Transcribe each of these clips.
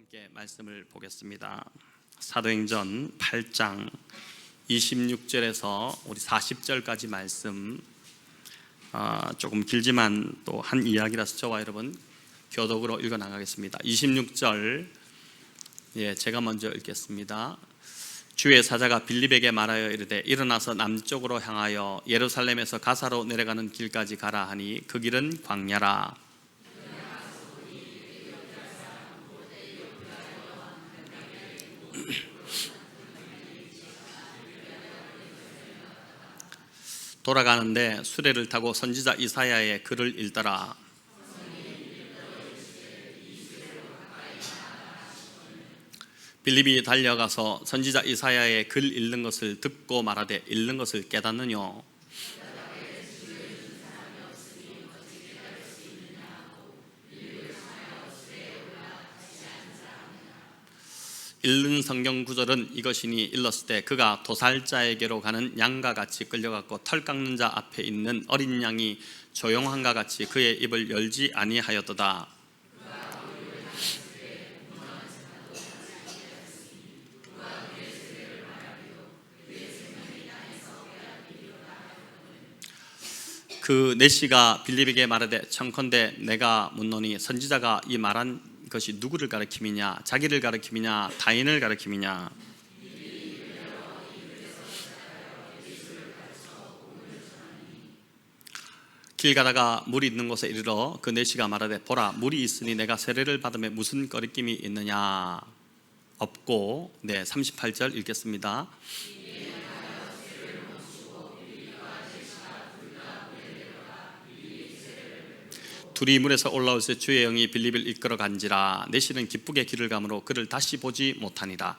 함께 말씀을 보겠습니다. 사도행전 8장 26절에서 우리 40절까지 말씀, 조금 길지만 또 한 이야기라서 저와 여러분 교독으로 읽어 나가겠습니다. 26절, 제가 먼저 읽겠습니다. 주의 사자가 빌립에게 말하여 이르되 일어나서 남쪽으로 향하여 예루살렘에서 가사로 내려가는 길까지 가라 하니 그 길은 광야라. 돌아가는데 수레를 타고 선지자 이사야의 글을 읽더라. 빌립이 달려가서 선지자 이사야의 글 읽는 것을 듣고 말하되 읽는 것을 깨닫느뇨? 읽는 성경 구절은 이것이니 일렀을 때 그가 도살자에게로 가는 양과 같이 끌려갔고 털 깎는 자 앞에 있는 어린 양이 조용한가 같이 그의 입을 열지 아니하였도다. 그 내시가 빌립에게 말하되 청컨대 내가 묻노니 선지자가 이 말한 것이 누구를 가리킴이냐? 자기를 가리킴이냐? 타인을 가리킴이냐? 길 가다가 물이 있는 곳에 이르러 그 내시가 말하되 보라 물이 있으니 내가 세례를 받음에 무슨 거리낌이 있느냐? 없고. 38절 읽겠습니다. 둘이 물에서 올라올 때 주의 영이 빌립을 이끌어 간지라. 내시는 기쁘게 길을 가므로 그를 다시 보지 못하니라.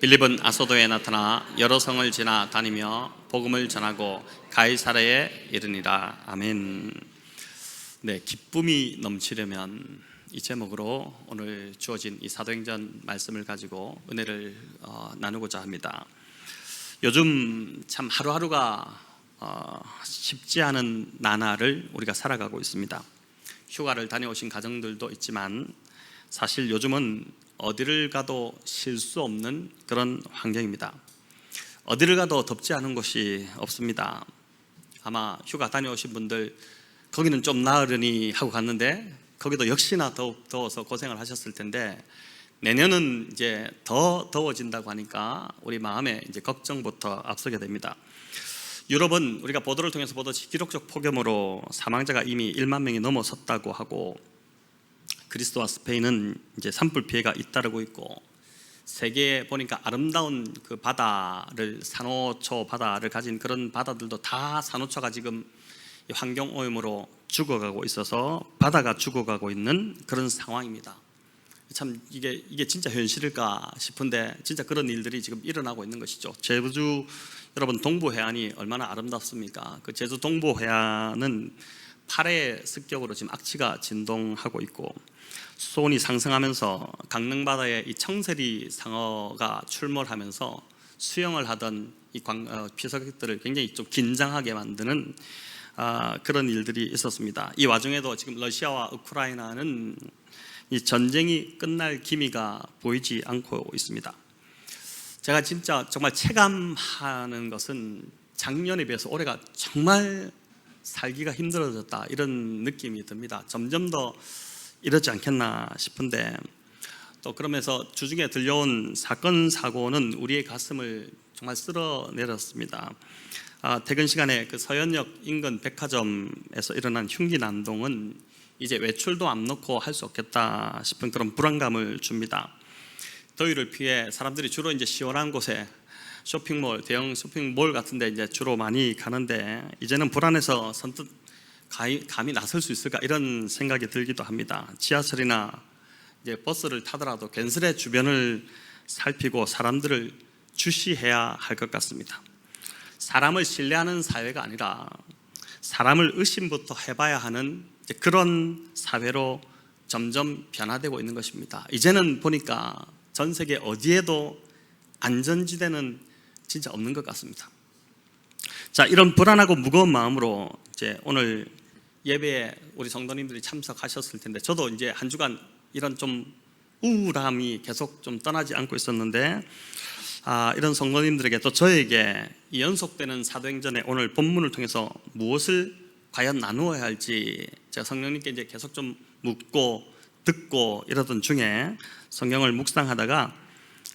빌립은 아소도에 나타나 여러 성을 지나 다니며 복음을 전하고 가이사랴에 이르니라. 아멘. 기쁨이 넘치려면 이 제목으로 오늘 주어진 이 사도행전 말씀을 가지고 은혜를 나누고자 합니다. 요즘 참 하루하루가 쉽지 않은 나날을 우리가 살아가고 있습니다. 휴가를 다녀오신 가정들도 있지만 사실 요즘은 어디를 가도 쉴 수 없는 그런 환경입니다. 어디를 가도 덥지 않은 곳이 없습니다. 아마 휴가 다녀오신 분들 거기는 좀 나으려니 하고 갔는데 거기도 역시나 더워서 고생을 하셨을 텐데 내년은 이제 더 더워진다고 하니까 우리 마음에 이제 걱정부터 앞서게 됩니다. 유럽은 우리가 보도를 통해서 보듯이 기록적 폭염으로 사망자가 이미 1만 명이 넘어섰다고 하고 그리스와 스페인은 이제 산불 피해가 잇따르고 있고 세계에 보니까 아름다운 그 바다를 산호초 바다를 가진 그런 바다들도 다 산호초가 지금 환경 오염으로 죽어가고 있어서 바다가 죽어가고 있는 그런 상황입니다. 참 이게 진짜 현실일까 싶은데 진짜 그런 일들이 지금 일어나고 있는 것이죠. 제주 여러분 동부 해안이 얼마나 아름답습니까? 그 제주 동부 해안은 8의 습격으로 지금 악취가 진동하고 있고 수온이 상승하면서 강릉 바다에 이 청세리 상어가 출몰하면서 수영을 하던 이 피서객들을 굉장히 좀 긴장하게 만드는 그런 일들이 있었습니다. 이 와중에도 지금 러시아와 우크라이나는 이 전쟁이 끝날 기미가 보이지 않고 있습니다. 제가 진짜 정말 체감하는 것은 작년에 비해서 올해가 정말 살기가 힘들어졌다 이런 느낌이 듭니다. 점점 더 이러지 않겠나 싶은데 또 그러면서 주중에 들려온 사건 사고는 우리의 가슴을 정말 쓸어내렸습니다. 퇴근 시간에 그 서현역 인근 백화점에서 일어난 흉기 난동은 이제 외출도 안 놓고 할 수 없겠다 싶은 그런 불안감을 줍니다. 더위를 피해 사람들이 주로 이제 시원한 곳에 쇼핑몰, 대형 쇼핑몰 같은데 이제 주로 많이 가는데 이제는 불안해서 선뜻 감히 나설 수 있을까 이런 생각이 들기도 합니다. 지하철이나 이제 버스를 타더라도 괜스레 주변을 살피고 사람들을 주시해야 할 것 같습니다. 사람을 신뢰하는 사회가 아니라 사람을 의심부터 해봐야 하는 그런 사회로 점점 변화되고 있는 것입니다. 이제는 보니까 전 세계 어디에도 안전지대는 진짜 없는 것 같습니다. 자, 이런 불안하고 무거운 마음으로 이제 오늘 예배에 우리 성도님들이 참석하셨을 텐데 저도 이제 한 주간 이런 좀 우울함이 계속 좀 떠나지 않고 있었는데, 이런 성도님들에게 또 저에게 이 연속되는 사도행전의 오늘 본문을 통해서 무엇을 과연 나누어야 할지 제가 성령님께 이제 계속 좀 묻고 듣고 이러던 중에 성경을 묵상하다가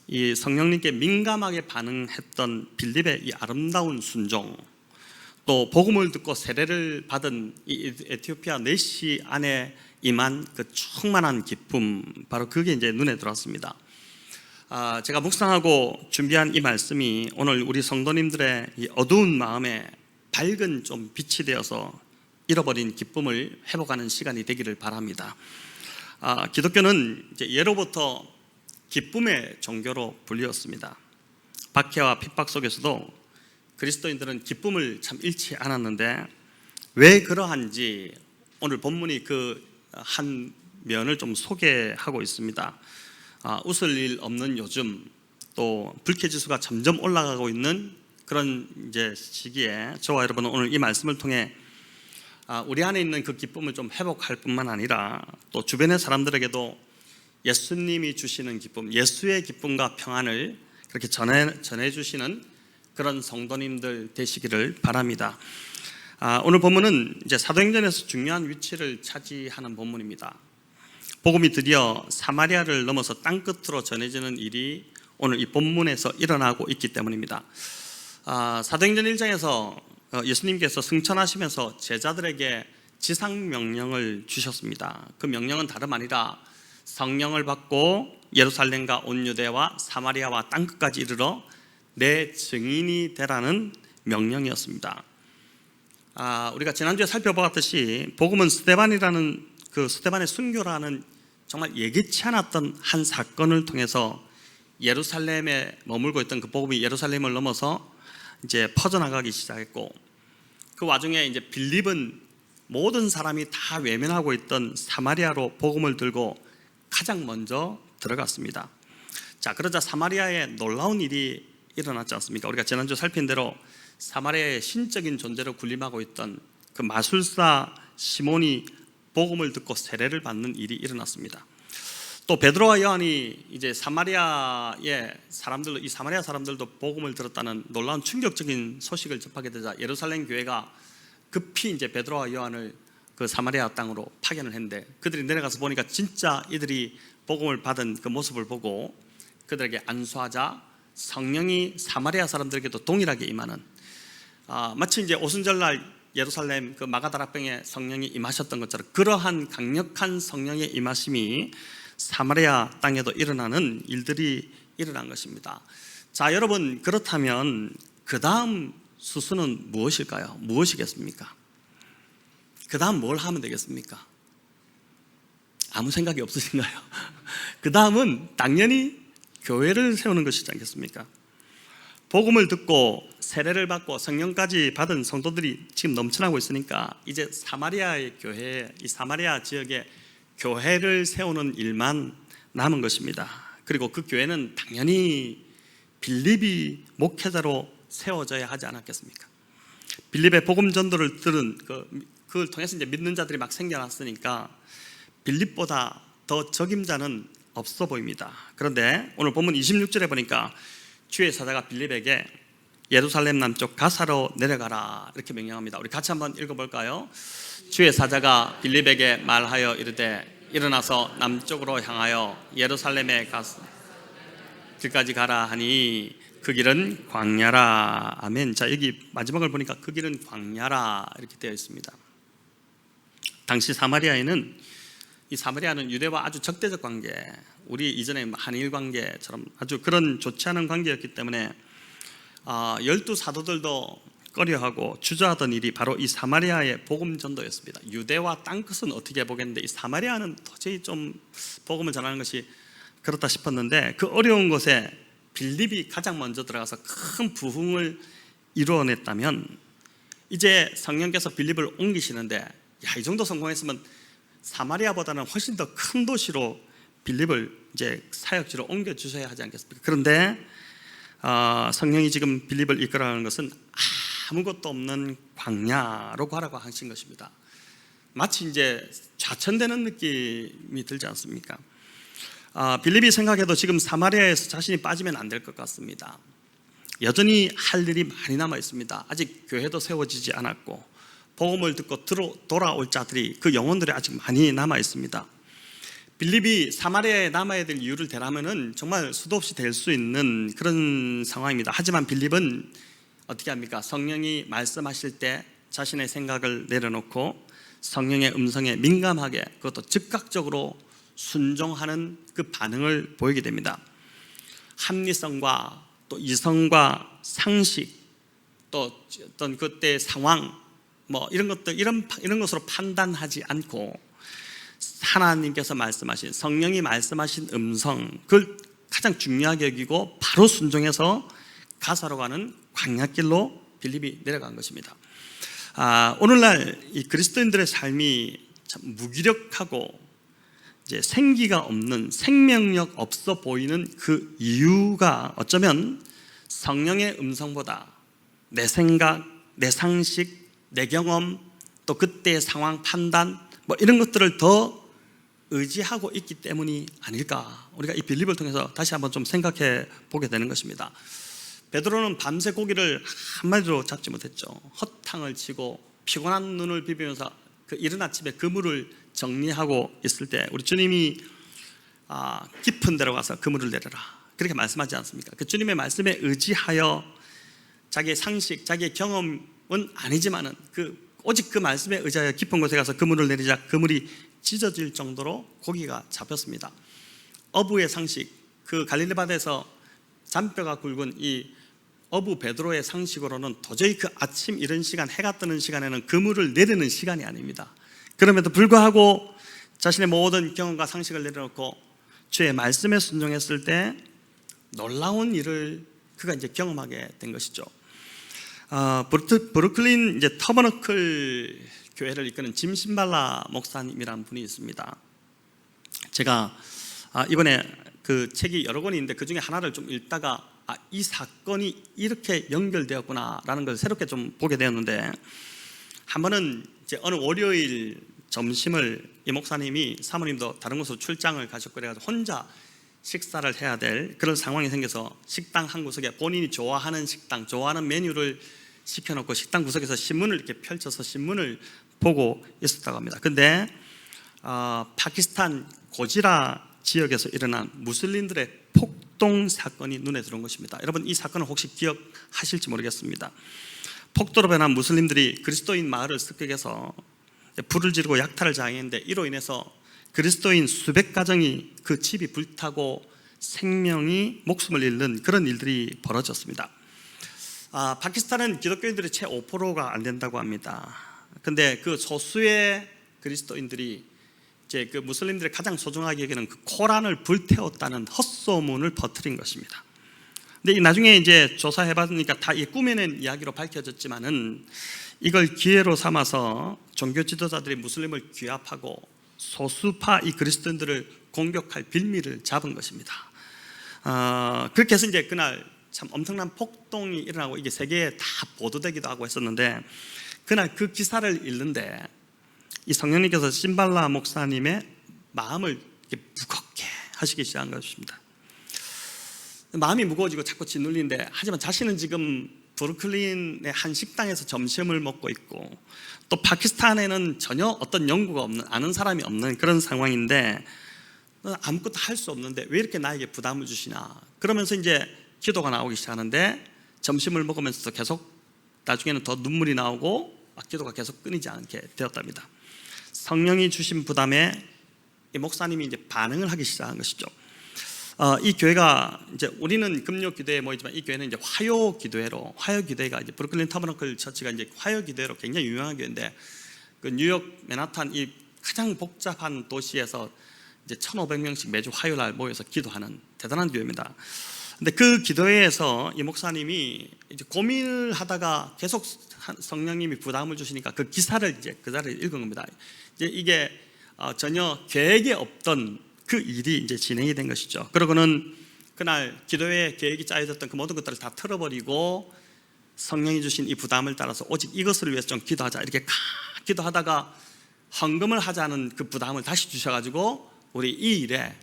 이 성령님께 민감하게 반응했던 빌립의 이 아름다운 순종, 또 복음을 듣고 세례를 받은 이 에티오피아 내시 안에 임한 그 충만한 기쁨, 바로 그게 이제 눈에 들어왔습니다. 제가 묵상하고 준비한 이 말씀이 오늘 우리 성도님들의 이 어두운 마음에 밝은 좀 빛이 되어서 잃어버린 기쁨을 회복하는 시간이 되기를 바랍니다. 기독교는 이제 예로부터 기쁨의 종교로 불리웠습니다. 박해와 핍박 속에서도 그리스도인들은 기쁨을 참 잃지 않았는데, 왜 그러한지 오늘 본문이 그 한 면을 좀 소개하고 있습니다. 웃을 일 없는 요즘, 또 불쾌지수가 점점 올라가고 있는 그런 이제 시기에 저와 여러분은 오늘 이 말씀을 통해 우리 안에 있는 그 기쁨을 좀 회복할 뿐만 아니라 또 주변의 사람들에게도 예수님이 주시는 기쁨, 예수의 기쁨과 평안을 그렇게 전해주시는 그런 성도님들 되시기를 바랍니다. 오늘 본문은 이제 사도행전에서 중요한 위치를 차지하는 본문입니다. 복음이 드디어 사마리아를 넘어서 땅끝으로 전해지는 일이 오늘 이 본문에서 일어나고 있기 때문입니다. 사도행전 1장에서 예수님께서 승천하시면서 제자들에게 지상명령을 주셨습니다. 그 명령은 다름 아니라 성령을 받고 예루살렘과 온 유대와 사마리아와 땅끝까지 이르러 내 증인이 되라는 명령이었습니다. 우리가 지난주에 살펴보았듯이 복음은 스데반의 순교라는 정말 예기치 않았던 한 사건을 통해서 예루살렘에 머물고 있던 그 복음이 예루살렘을 넘어서 이제 퍼져나가기 시작했고, 그 와중에 이제 빌립은 모든 사람이 다 외면하고 있던 사마리아로 복음을 들고 가장 먼저 들어갔습니다. 그러자 사마리아에 놀라운 일이 일어났지 않습니까? 우리가 지난주 살핀 대로 사마리아의 신적인 존재로 군림하고 있던 그 마술사 시몬이 복음을 듣고 세례를 받는 일이 일어났습니다. 또 베드로와 요한이 이제 사마리아 사람들도 복음을 들었다는 놀라운 충격적인 소식을 접하게 되자 예루살렘 교회가 급히 이제 베드로와 요한을 그 사마리아 땅으로 파견을 했는데, 그들이 내려가서 보니까 진짜 이들이 복음을 받은 그 모습을 보고 그들에게 안수하자 성령이 사마리아 사람들에게도 동일하게 임하는, 마치 이제 오순절날 예루살렘 그 마가다락방에 성령이 임하셨던 것처럼 그러한 강력한 성령의 임하심이 사마리아 땅에도 일어나는 일들이 일어난 것입니다. 여러분, 그렇다면 그 다음 수순은 무엇일까요? 무엇이겠습니까? 그 다음 뭘 하면 되겠습니까? 아무 생각이 없으신가요? 그 다음은 당연히 교회를 세우는 것이지 않겠습니까? 복음을 듣고 세례를 받고 성령까지 받은 성도들이 지금 넘쳐나고 있으니까 이제 사마리아의 교회, 이 사마리아 지역에 교회를 세우는 일만 남은 것입니다. 그리고 그 교회는 당연히 빌립이 목회자로 세워져야 하지 않았겠습니까? 빌립의 복음 전도를 들은 그걸 통해서 이제 믿는 자들이 막 생겨났으니까 빌립보다 더 적임자는 없어 보입니다. 그런데 오늘 본문 26절에 보니까 주의 사자가 빌립에게 예루살렘 남쪽 가사로 내려가라 이렇게 명령합니다. 우리 같이 한번 읽어볼까요? 주의 사자가 빌립에게 말하여 이르되 일어나서 남쪽으로 향하여 예루살렘에 가서 길까지 가라 하니 그 길은 광야라. 아멘. 여기 마지막을 보니까 그 길은 광야라 이렇게 되어 있습니다. 당시 이 사마리아는 유대와 아주 적대적 관계, 우리 이전에 한일 관계처럼 아주 그런 좋지 않은 관계였기 때문에 12사도들도 꺼려하고 주저하던 일이 바로 이 사마리아의 복음 전도였습니다. 유대와 땅끝은 어떻게 보겠는데 이 사마리아는 도저히 좀 복음을 전하는 것이 그렇다 싶었는데, 그 어려운 곳에 빌립이 가장 먼저 들어가서 큰 부흥을 이루어냈다면, 이제 성령께서 빌립을 옮기시는데 이 정도 성공했으면 사마리아보다는 훨씬 더 큰 도시로 빌립을 이제 사역지로 옮겨주셔야 하지 않겠습니까? 그런데 성령이 지금 빌립을 이끌어가는 것은 아무것도 없는 광야로 가라고 하신 것입니다. 마치 이제 좌천되는 느낌이 들지 않습니까? 빌립이 생각해도 지금 사마리아에서 자신이 빠지면 안 될 것 같습니다. 여전히 할 일이 많이 남아 있습니다. 아직 교회도 세워지지 않았고 복음을 듣고 돌아올 자들이, 그 영혼들이 아직 많이 남아 있습니다. 빌립이 사마리아에 남아야 될 이유를 대라면은 정말 수도 없이 될 수 있는 그런 상황입니다. 하지만 빌립은 어떻게 합니까? 성령이 말씀하실 때 자신의 생각을 내려놓고 성령의 음성에 민감하게, 그것도 즉각적으로 순종하는 그 반응을 보이게 됩니다. 합리성과 또 이성과 상식, 또 어떤 그때의 상황, 이런 것들, 이런 것으로 판단하지 않고 하나님께서 말씀하신, 성령이 말씀하신 음성, 그걸 가장 중요하게 여기고 바로 순종해서 가사로 가는 광야길로 빌립이 내려간 것입니다. 오늘날 이 그리스도인들의 삶이 참 무기력하고 이제 생기가 없는, 생명력 없어 보이는 그 이유가 어쩌면 성령의 음성보다 내 생각, 내 상식, 내 경험, 또 그때의 상황 판단, 이런 것들을 더 의지하고 있기 때문이 아닐까, 우리가 이 빌립을 통해서 다시 한번 좀 생각해 보게 되는 것입니다. 베드로는 밤새 고기를 한 마리도 잡지 못했죠. 헛탕을 치고 피곤한 눈을 비비면서 그 이른 아침에 그물을 정리하고 있을 때 우리 주님이 깊은 데로 가서 그물을 내려라, 그렇게 말씀하지 않습니까? 그 주님의 말씀에 의지하여 자기의 상식, 자기의 경험은 아니지만은 오직 그 말씀에 의지하여 깊은 곳에 가서 그물을 내리자 그물이 찢어질 정도로 고기가 잡혔습니다. 어부의 상식, 그 갈릴리 바다에서 잔뼈가 굵은 이 어부 베드로의 상식으로는 도저히 그 아침 이른 시간, 해가 뜨는 시간에는 그물을 내리는 시간이 아닙니다. 그럼에도 불구하고 자신의 모든 경험과 상식을 내려놓고 주의 말씀에 순종했을 때 놀라운 일을 그가 이제 경험하게 된 것이죠. 브루클린 이제 터버너클 교회를 이끄는 짐 신발라 목사님이라는 분이 있습니다. 제가 이번에 그 책이 여러 권이 있는데 그 중에 하나를 좀 읽다가 이 사건이 이렇게 연결되었구나라는 걸 새롭게 좀 보게 되었는데, 한 번은 이제 어느 월요일 점심을 이 목사님이, 사모님도 다른 곳으로 출장을 가셨고 그래가지고 혼자 식사를 해야 될 그런 상황이 생겨서 식당 한 구석에 본인이 좋아하는 식당, 좋아하는 메뉴를 시켜놓고 식당 구석에서 신문을 이렇게 펼쳐서 신문을 보고 있었다고 합니다. 근데 파키스탄 고지라 지역에서 일어난 무슬림들의 폭동 사건이 눈에 들어온 것입니다. 여러분, 이 사건을 혹시 기억하실지 모르겠습니다. 폭도로 변한 무슬림들이 그리스도인 마을을 습격해서 불을 지르고 약탈을 자행했는데, 이로 인해서 그리스도인 수백 가정이 그 집이 불타고 목숨을 잃는 그런 일들이 벌어졌습니다. 파키스탄은 기독교인들의 채 5%가 안 된다고 합니다. 근데 그 소수의 그리스도인들이 이제 그 무슬림들이 가장 소중하게 여기는 그 코란을 불태웠다는 헛소문을 퍼뜨린 것입니다. 근데 나중에 이제 조사해봤으니까 다 꾸며낸 이야기로 밝혀졌지만은, 이걸 기회로 삼아서 종교 지도자들이 무슬림을 규합하고 소수파 이 그리스도인들을 공격할 빌미를 잡은 것입니다. 그렇게 해서 이제 그날 참 엄청난 폭동이 일어나고 이게 세계에 다 보도되기도 하고 했었는데, 그날 그 기사를 읽는데 이 성령님께서 신발라 목사님의 마음을 이렇게 무겁게 하시기 시작한 것입니다. 마음이 무거워지고 자꾸 짓눌리는데, 하지만 자신은 지금 브루클린의 한 식당에서 점심을 먹고 있고, 또 파키스탄에는 전혀 어떤 연구가 없는, 아는 사람이 없는 그런 상황인데 아무것도 할 수 없는데 왜 이렇게 나에게 부담을 주시나, 그러면서 이제 기도가 나오기 시작하는데, 점심을 먹으면서도 계속 나중에는 더 눈물이 나오고 기도가 계속 끊이지 않게 되었답니다. 성령이 주신 부담에 이 목사님이 이제 반응을 하기 시작한 것이죠. 이 교회가 이제 우리는 금요 기도회에 모이지만 이 교회는 이제 화요 기도회로, 화요 기도회가 이제 브루클린 터버너클 처치가 이제 화요 기도회로 굉장히 유명한 교회인데, 그 뉴욕 맨하탄 이 가장 복잡한 도시에서 이제 1,500명씩 매주 화요일 날 모여서 기도하는 대단한 교회입니다. 근데 그 기도회에서 이 목사님이 이제 고민을 하다가 계속 성령님이 부담을 주시니까 그 기사를 이제 그 자리에 읽은 겁니다. 이제 이게 전혀 계획에 없던 그 일이 이제 진행이 된 것이죠. 그러고는 그날 기도회 계획이 짜여졌던 그 모든 것들을 다 틀어버리고 성령이 주신 이 부담을 따라서 오직 이것을 위해서 좀 기도하자, 이렇게 기도하다가 헌금을 하자는 그 부담을 다시 주셔가지고 우리 이 일에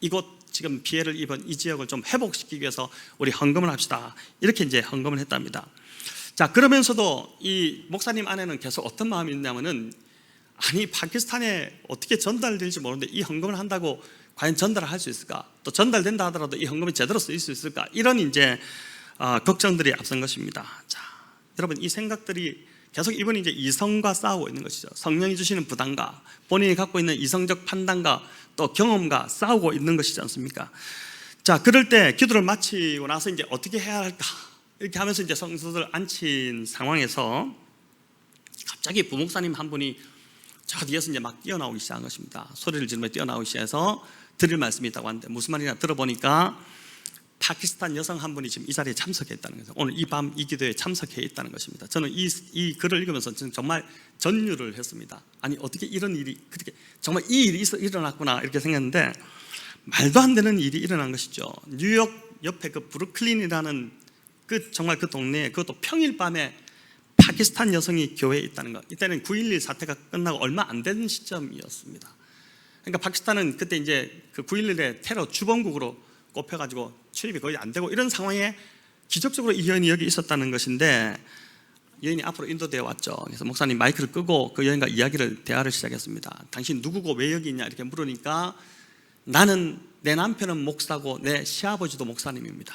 이곳 지금 피해를 입은 이 지역을 좀 회복시키기 위해서 우리 헌금을 합시다. 이렇게 이제 헌금을 했답니다. 자, 그러면서도 이 목사님 안에는 계속 어떤 마음이 있냐면은, 아니 파키스탄에 어떻게 전달될지 모르는데 이 헌금을 한다고 과연 전달을 할 수 있을까? 또 전달된다 하더라도 이 헌금이 제대로 쓰일 수 있을까? 이런 이제 걱정들이 앞선 것입니다. 자, 여러분, 이 생각들이 계속 이분이 이제 이성과 싸우고 있는 것이죠. 성령이 주시는 부담과 본인이 갖고 있는 이성적 판단과 또 경험과 싸우고 있는 것이지 않습니까? 자, 그럴 때 기도를 마치고 나서 이제 어떻게 해야 할까? 이렇게 하면서 이제 성도들 앉힌 상황에서 갑자기 부목사님 한 분이 저 뒤에서 이제 막 뛰어나오기 시작한 것입니다. 소리를 지르며 뛰어나오기 시작해서 드릴 말씀이 있다고 하는데, 무슨 말이냐 들어보니까 파키스탄 여성 한 분이 지금 이 자리에 참석해 있다는 거죠. 오늘 이 밤 이 기도에 참석해 있다는 것입니다. 저는 이 글을 읽으면서 정말 전율을 했습니다. 아니 어떻게 이런 일이, 그렇게 정말 이 일이 일어났구나 이렇게 생각했는데, 말도 안 되는 일이 일어난 것이죠. 뉴욕 옆에 그 브루클린이라는 그 정말 그 동네에, 그것도 평일 밤에 파키스탄 여성이 교회에 있다는 것. 이때는 9.11 사태가 끝나고 얼마 안 된 시점이었습니다. 그러니까 파키스탄은 그때 이제 그 9.11의 테러 주범국으로 꼽혀가지고 출입이 거의 안 되고 이런 상황에 기적적으로 이 여인이 여기 있었다는 것인데, 여인이 앞으로 인도되어 왔죠. 그래서 목사님 마이크를 끄고 그 여인과 대화를 시작했습니다. 당신 누구고 왜 여기 있냐 이렇게 물으니까, 내 남편은 목사고 내 시아버지도 목사님입니다.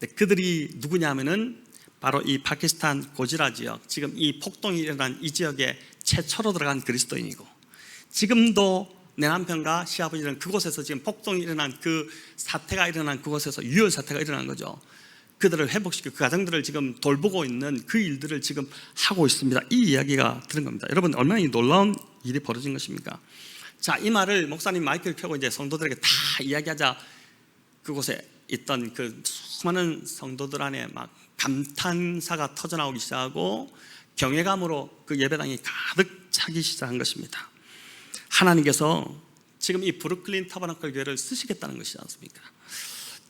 근데 그들이 누구냐 하면은 바로 이 파키스탄 고지라 지역, 지금 이 폭동이 일어난 이 지역에 최초로 들어간 그리스도인이고, 지금도 내 남편과 시아버지는 그곳에서 지금 폭동이 일어난 그 사태가 일어난 그곳에서 유혈 사태가 일어난 거죠. 그들을 회복시키고 그 가정들을 지금 돌보고 있는 그 일들을 지금 하고 있습니다. 이 이야기가 들은 겁니다. 여러분, 얼마나 놀라운 일이 벌어진 것입니까? 자, 이 말을 목사님 마이크를 켜고 이제 성도들에게 다 이야기하자, 그곳에 있던 그 수많은 성도들 안에 막 감탄사가 터져나오기 시작하고 경외감으로 그 예배당이 가득 차기 시작한 것입니다. 하나님께서 지금 이 브루클린 타버나클 교회를 쓰시겠다는 것이지 않습니까?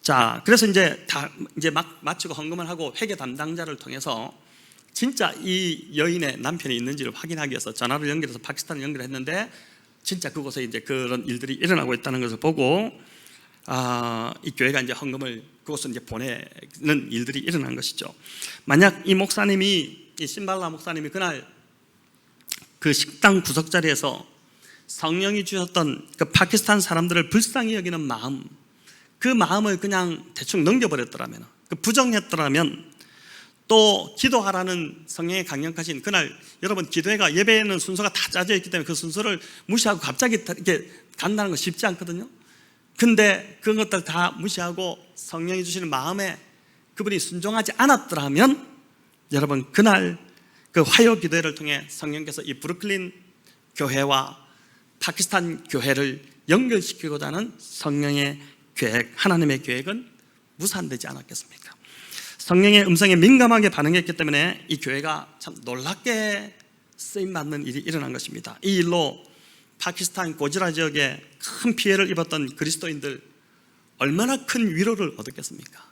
자, 그래서 이제 막 마치고 헌금을 하고 회계 담당자를 통해서 진짜 이 여인의 남편이 있는지를 확인하기 위해서 전화를 연결해서 파키스탄을 연결했는데, 진짜 그곳에 이제 그런 일들이 일어나고 있다는 것을 보고 이 교회가 이제 헌금을 그곳으로 이제 보내는 일들이 일어난 것이죠. 만약 이 목사님이, 이 심발라 목사님이 그날 그 식당 구석 자리에서 성령이 주셨던 그 파키스탄 사람들을 불쌍히 여기는 마음, 그 마음을 그냥 대충 넘겨버렸더라면, 그 부정했더라면, 또 기도하라는 성령의 강력하신 그날, 여러분 기도회가 예배에는 순서가 다 짜져 있기 때문에 그 순서를 무시하고 갑자기 이렇게 간다는 거 쉽지 않거든요. 근데 그런 것들 다 무시하고 성령이 주시는 마음에 그분이 순종하지 않았더라면, 여러분 그날 그 화요 기도회를 통해 성령께서 이 브루클린 교회와 파키스탄 교회를 연결시키고자 하는 성령의 계획, 하나님의 계획은 무산되지 않았겠습니까? 성령의 음성에 민감하게 반응했기 때문에 이 교회가 참 놀랍게 쓰임받는 일이 일어난 것입니다. 이 일로 파키스탄 고지라 지역에 큰 피해를 입었던 그리스도인들 얼마나 큰 위로를 얻었겠습니까?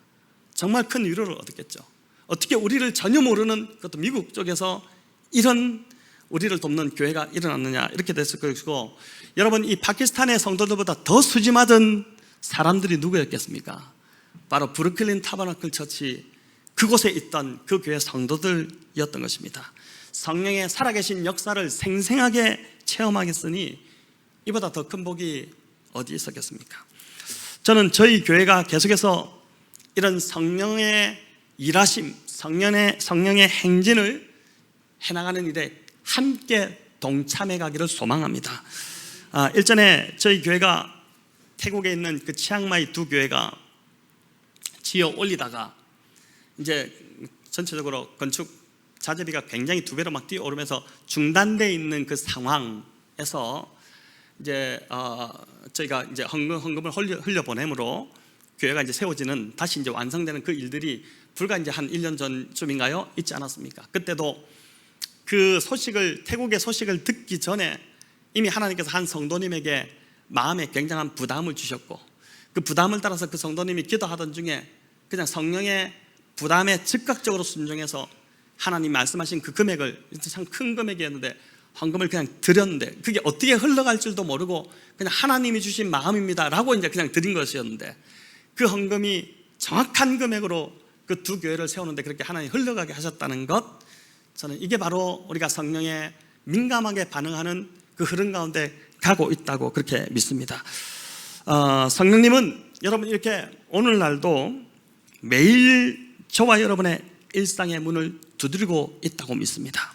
정말 큰 위로를 얻었겠죠. 어떻게 우리를 전혀 모르는, 그것도 미국 쪽에서 이런 우리를 돕는 교회가 일어났느냐, 이렇게 됐을 것이고, 여러분 이 파키스탄의 성도들보다 더 수지맞은 사람들이 누구였겠습니까? 바로 브루클린 타버나클 처치, 그곳에 있던 그 교회 성도들이었던 것입니다. 성령의 살아계신 역사를 생생하게 체험하겠으니 이보다 더 큰 복이 어디 있었겠습니까? 저는 저희 교회가 계속해서 이런 성령의 일하심, 성령의 행진을 해나가는 일에 함께 동참해 가기를 소망합니다. 일전에 저희 교회가 태국에 있는 그 치앙마이 두 교회가 지어 올리다가 이제 전체적으로 건축 자재비가 굉장히 2배로 막 뛰어오르면서 중단되어 있는 그 상황에서 이제 저희가 이제 헌금을 흘려 보내므로 교회가 이제 세워지는, 다시 이제 완성되는 그 일들이 불과 이제 한 1년 전쯤인가요? 있지 않았습니까? 그때도 그 소식을, 태국의 소식을 듣기 전에 이미 하나님께서 한 성도님에게 마음에 굉장한 부담을 주셨고, 그 부담을 따라서 그 성도님이 기도하던 중에 그냥 성령의 부담에 즉각적으로 순종해서 하나님 말씀하신 그 금액을, 참 큰 금액이었는데 헌금을 그냥 드렸는데 그게 어떻게 흘러갈 줄도 모르고 그냥 하나님이 주신 마음입니다 라고 이제 그냥 드린 것이었는데, 그 헌금이 정확한 금액으로 그 두 교회를 세우는데 그렇게 하나님이 흘러가게 하셨다는 것, 저는 이게 바로 우리가 성령에 민감하게 반응하는 그 흐름 가운데 가고 있다고 그렇게 믿습니다. 성령님은 여러분 이렇게 오늘날도 매일 저와 여러분의 일상의 문을 두드리고 있다고 믿습니다.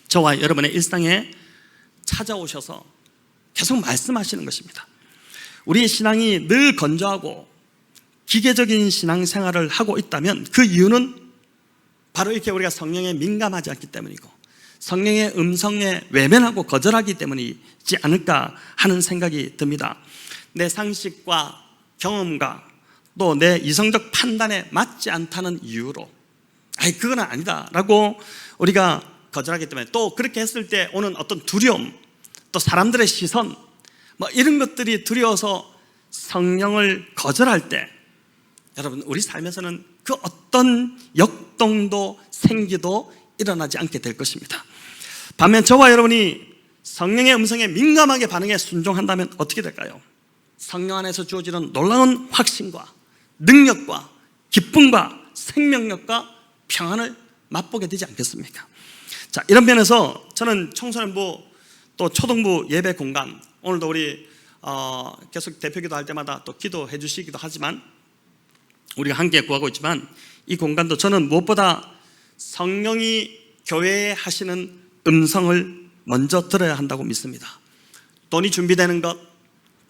저와 여러분의 일상에 찾아오셔서 계속 말씀하시는 것입니다. 우리의 신앙이 늘 건조하고 기계적인 신앙생활을 하고 있다면 그 이유는 바로 이렇게 우리가 성령에 민감하지 않기 때문이고 성령의 음성에 외면하고 거절하기 때문이지 않을까 하는 생각이 듭니다. 내 상식과 경험과 또 내 이성적 판단에 맞지 않다는 이유로 그건 아니다 라고 우리가 거절하기 때문에, 또 그렇게 했을 때 오는 어떤 두려움, 또 사람들의 시선 이런 것들이 두려워서 성령을 거절할 때 여러분 우리 삶에서는 그 어떤 역동도 생기도 일어나지 않게 될 것입니다. 반면 저와 여러분이 성령의 음성에 민감하게 반응해 순종한다면 어떻게 될까요? 성령 안에서 주어지는 놀라운 확신과 능력과 기쁨과 생명력과 평안을 맛보게 되지 않겠습니까? 자, 이런 면에서 저는 청소년부 또 초등부 예배 공간, 오늘도 우리 계속 대표기도 할 때마다 또 기도해 주시기도 하지만 우리가 함께 구하고 있지만, 이 공간도 저는 무엇보다 성령이 교회에 하시는 음성을 먼저 들어야 한다고 믿습니다. 돈이 준비되는 것,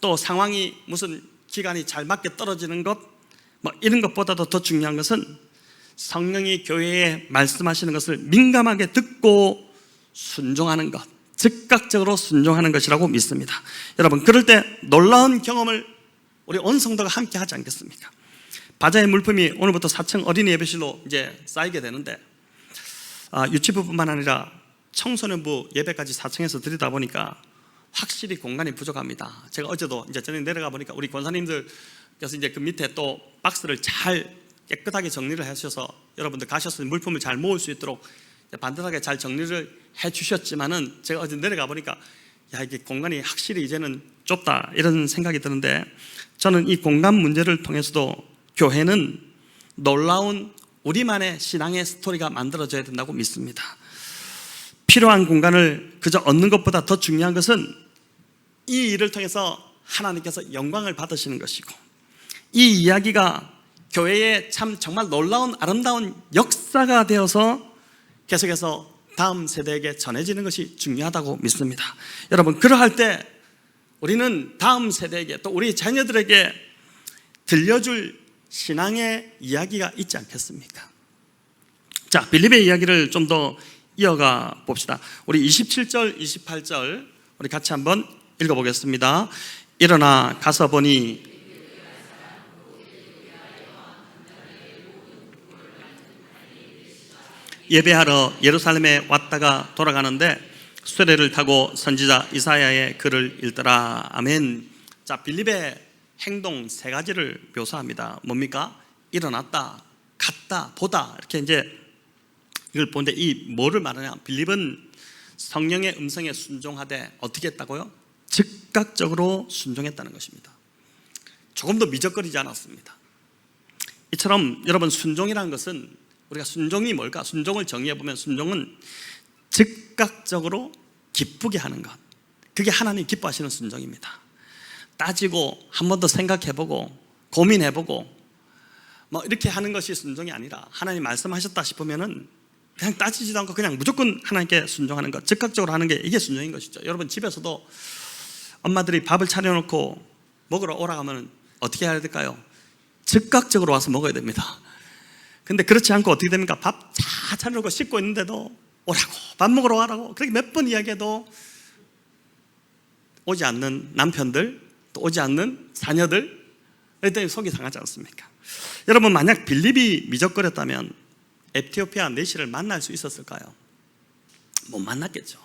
또 상황이 무슨 기간이 잘 맞게 떨어지는 것, 이런 것보다도 더 중요한 것은 성령이 교회에 말씀하시는 것을 민감하게 듣고 순종하는 것, 즉각적으로 순종하는 것이라고 믿습니다. 여러분, 그럴 때 놀라운 경험을 우리 온 성도가 함께 하지 않겠습니까? 바자의 물품이 오늘부터 4층 어린이 예배실로 이제 쌓이게 되는데, 유치부뿐만 아니라 청소년부 예배까지 4층에서 드리다 보니까 확실히 공간이 부족합니다. 제가 어제도 이제 저녁에 내려가 보니까 우리 권사님들께서 이제 그 밑에 또 박스를 잘 깨끗하게 정리를 하셔서 여러분들 가셔서 물품을 잘 모을 수 있도록 반듯하게 잘 정리를 해 주셨지만은, 제가 어제 내려가 보니까 이게 공간이 확실히 이제는 좁다 이런 생각이 드는데, 저는 이 공간 문제를 통해서도 교회는 놀라운 우리만의 신앙의 스토리가 만들어져야 된다고 믿습니다. 필요한 공간을 그저 얻는 것보다 더 중요한 것은 이 일을 통해서 하나님께서 영광을 받으시는 것이고, 이 이야기가 교회에 참 정말 놀라운 아름다운 역사가 되어서 계속해서 다음 세대에게 전해지는 것이 중요하다고 믿습니다. 여러분, 그러할 때 우리는 다음 세대에게 또 우리 자녀들에게 들려줄 신앙의 이야기가 있지 않겠습니까? 자, 빌립의 이야기를 좀 더 이어가 봅시다. 우리 27절, 28절 우리 같이 한번 읽어보겠습니다. 일어나 가서 보니 예배하러 예루살렘에 왔다가 돌아가는데 수레를 타고 선지자 이사야의 글을 읽더라. 아멘. 자, 빌립의 행동 세 가지를 묘사합니다. 뭡니까? 일어났다, 갔다, 보다, 이렇게 이제 이걸 보는데, 이 뭐를 말하냐? 빌립은 성령의 음성에 순종하되 어떻게 했다고요? 즉각적으로 순종했다는 것입니다. 조금도 미적거리지 않았습니다. 이처럼 여러분, 순종이라는 것은 우리가 순종이 뭘까? 순종을 정의해보면 순종은 즉각적으로 기쁘게 하는 것, 그게 하나님 기뻐하시는 순종입니다. 따지고 한 번 더 생각해보고 고민해보고 이렇게 하는 것이 순종이 아니라, 하나님 말씀하셨다 싶으면은 그냥 따지지도 않고 그냥 무조건 하나님께 순종하는 것, 즉각적으로 하는 게 이게 순종인 것이죠. 여러분, 집에서도 엄마들이 밥을 차려놓고 먹으러 오라고 하면 어떻게 해야 될까요? 즉각적으로 와서 먹어야 됩니다. 근데 그렇지 않고 어떻게 됩니까? 밥 다 차려놓고 씻고 있는데도 오라고, 밥 먹으러 와라고 그렇게 몇 번 이야기해도 오지 않는 남편들, 또 오지 않는 자녀들, 이랬더니 속이 상하지 않습니까? 여러분, 만약 빌립이 미적거렸다면 에티오피아 내시를 만날 수 있었을까요? 못 만났겠죠.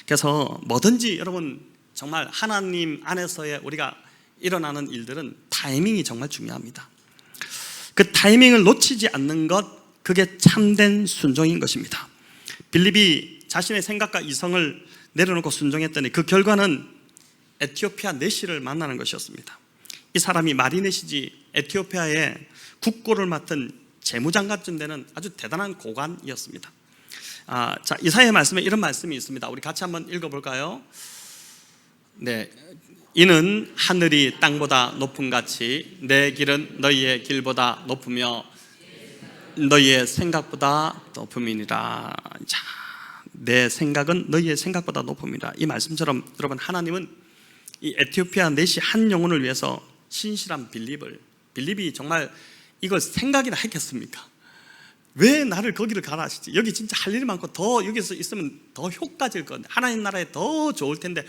그래서 뭐든지 여러분, 정말 하나님 안에서의 우리가 일어나는 일들은 타이밍이 정말 중요합니다. 그 타이밍을 놓치지 않는 것, 그게 참된 순종인 것입니다. 빌립이 자신의 생각과 이성을 내려놓고 순종했더니 그 결과는 에티오피아 내시를 만나는 것이었습니다. 이 사람이 마리네시지 에티오피아의 국고를 맡은 재무장관쯤 되는 아주 대단한 고관이었습니다. 자, 이사야의 말씀에 이런 말씀이 있습니다. 우리 같이 한번 읽어볼까요? 네, 이는 하늘이 땅보다 높음 같이 내 길은 너희의 길보다 높으며 너희의 생각보다 높음이니라. 자, 내 생각은 너희의 생각보다 높음이라. 이 말씀처럼 여러분, 하나님은 이 에티오피아 내시 한 영혼을 위해서 신실한 빌립이 정말 이걸 생각이나 했겠습니까? 왜 나를 거기를 가라 하시지? 여기 진짜 할 일이 많고 더 여기서 있으면 더 효과질 건데, 하나님 나라에 더 좋을 텐데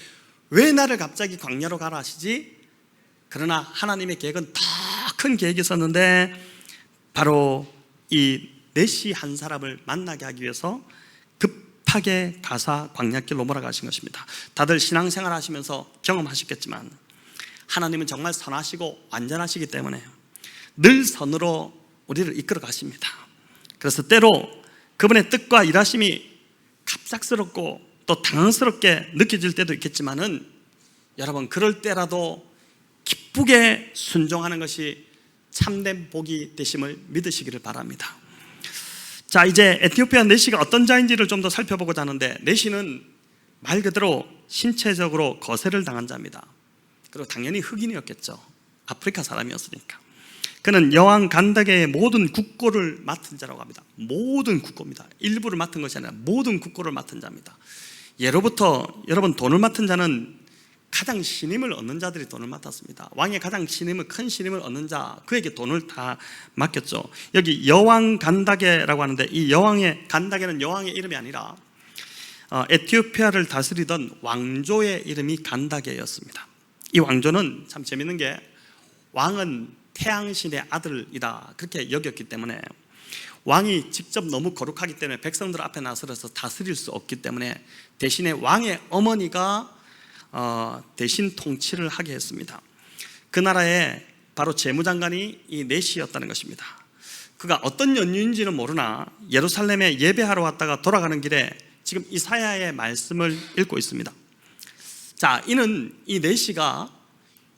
왜 나를 갑자기 광야로 가라 하시지? 그러나 하나님의 계획은 더 큰 계획이 있었는데, 바로 이 내시 한 사람을 만나게 하기 위해서 급하게 가사 광야길로 몰아가신 것입니다. 다들 신앙생활 하시면서 경험하셨겠지만 하나님은 정말 선하시고 완전하시기 때문에 늘 선으로 우리를 이끌어 가십니다. 그래서 때로 그분의 뜻과 일하심이 갑작스럽고 또 당황스럽게 느껴질 때도 있겠지만은, 여러분, 그럴 때라도 기쁘게 순종하는 것이 참된 복이 되심을 믿으시기를 바랍니다. 자, 이제 에티오피아 내시가 어떤 자인지를 좀 더 살펴보고자 하는데, 내시는 말 그대로 신체적으로 거세를 당한 자입니다. 그리고 당연히 흑인이었겠죠. 아프리카 사람이었으니까. 그는 여왕 간다게의 모든 국고를 맡은 자라고 합니다. 모든 국고입니다. 일부를 맡은 것이 아니라 모든 국고를 맡은 자입니다. 예로부터 여러분, 돈을 맡은 자는 가장 신임을 얻는 자들이 돈을 맡았습니다. 왕의 가장 큰 신임을 얻는 자, 그에게 돈을 다 맡겼죠. 여기 여왕 간다게라고 하는데, 이 여왕의 간다게는 여왕의 이름이 아니라 에티오피아를 다스리던 왕조의 이름이 간다게였습니다. 이 왕조는 참 재밌는 게, 왕은 태양신의 아들이다 그렇게 여겼기 때문에, 왕이 직접 너무 거룩하기 때문에 백성들 앞에 나서서 다스릴 수 없기 때문에 대신에 왕의 어머니가 대신 통치를 하게 했습니다. 그 나라의 바로 재무장관이 이 내시였다는 것입니다. 그가 어떤 연유인지는 모르나 예루살렘에 예배하러 왔다가 돌아가는 길에 지금 이사야의 말씀을 읽고 있습니다. 자, 이는 이 내시가